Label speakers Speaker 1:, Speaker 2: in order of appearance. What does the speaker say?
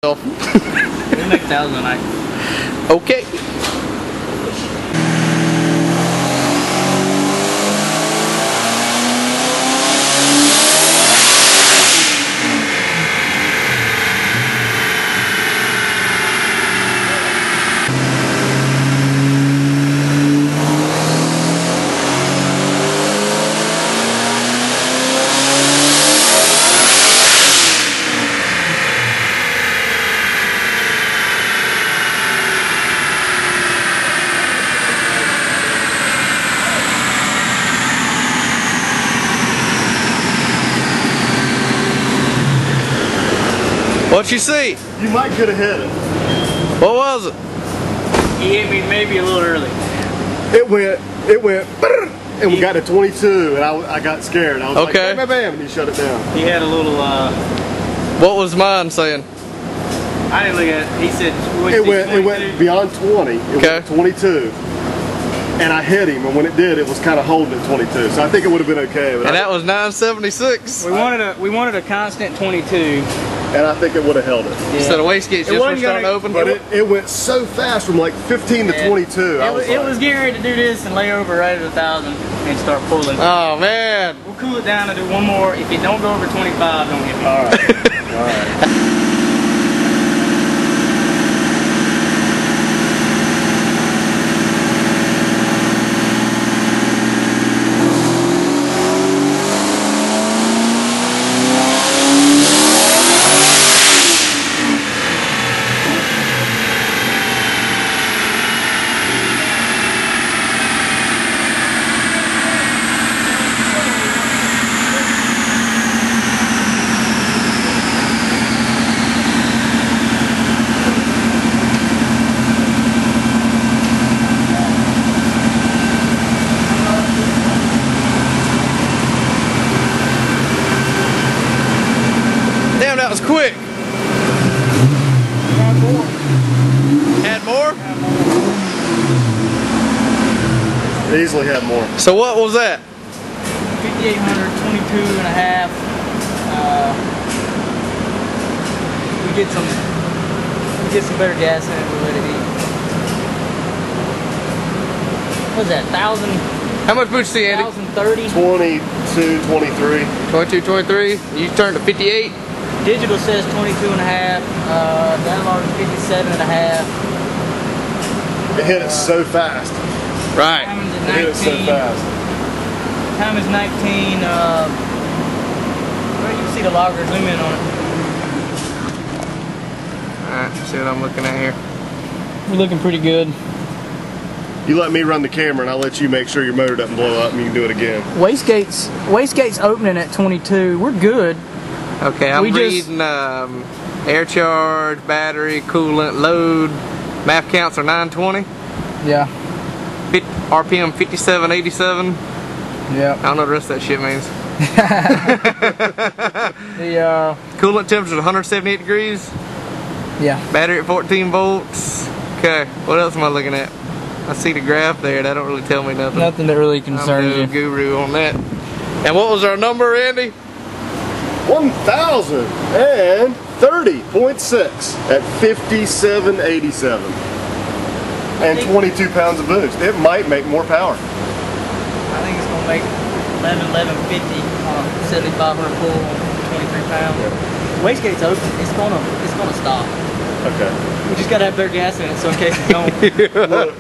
Speaker 1: We'll make 1,000 tonight.
Speaker 2: Okay. What'd you see?
Speaker 3: You might could have hit it.
Speaker 2: What was it?
Speaker 1: He hit me maybe a little early.
Speaker 3: It went, and we got to 22, and I got scared. I was like, bam, bam, bam, and he shut it down.
Speaker 1: He had a little,
Speaker 2: What was mine saying?
Speaker 1: I didn't look at it. He said,
Speaker 3: it went beyond 20. It went 22. And I hit him, and when it did, it was kind of holding at 22. So I think it would have been okay. But
Speaker 2: and that was 976.
Speaker 1: We wanted a constant 22.
Speaker 3: And I think it would have held it.
Speaker 2: Yeah. So the wastegates just were starting to open?
Speaker 3: But it went so fast from like 15 to 22.
Speaker 1: It was getting ready to do this and lay over right at 1,000 and start pulling.
Speaker 2: Oh, man.
Speaker 1: We'll cool it down and do one more. If it don't go over 25, don't hit me.
Speaker 3: All right. All right.
Speaker 2: Damn, that was quick. Had more?
Speaker 3: Easily had more.
Speaker 2: So what was that?
Speaker 1: 5,800, 22 and a half. We get some better gas in it. We'll let it eat. What was that? 1,000?
Speaker 2: How much boots see, Andy?
Speaker 1: 1,030.
Speaker 3: 22, 23.
Speaker 2: 22, 23. You turned to 58.
Speaker 1: Digital says 22 and a half. Download 57 and a half.
Speaker 3: It hit it so fast.
Speaker 2: Right.
Speaker 3: It hit it so fast.
Speaker 1: Time is 19. Well, you can see the logger zoom in on it.
Speaker 2: Alright, see what I'm looking at here.
Speaker 1: We're looking pretty good.
Speaker 3: You let me run the camera and I'll let you make sure your motor doesn't blow up and you can do it again.
Speaker 1: Wastegate's opening at 22. We're good.
Speaker 2: Okay, I'm reading air charge, battery, coolant, load. MAP counts are 920.
Speaker 1: Yeah.
Speaker 2: RPM 5787.
Speaker 1: Yeah.
Speaker 2: I don't know what the rest of that shit means.
Speaker 1: The
Speaker 2: coolant temperature is 178 degrees.
Speaker 1: Yeah.
Speaker 2: Battery at 14 volts. Okay, what else am I looking at? I see the graph there. That don't really tell me nothing.
Speaker 1: Nothing that really concerns you.
Speaker 2: I'm no guru on that. And what was our number, Andy?
Speaker 3: 1,030.6 at 5787. And 22 pounds of boost. It might make more power.
Speaker 1: I think it's going to make 1150 on a 7,500 pull on 23 pounds. Yeah. Wastegate's open. It's gonna stop.
Speaker 3: Okay.
Speaker 1: We just got to have better gas in it so in case it don't.
Speaker 3: Look,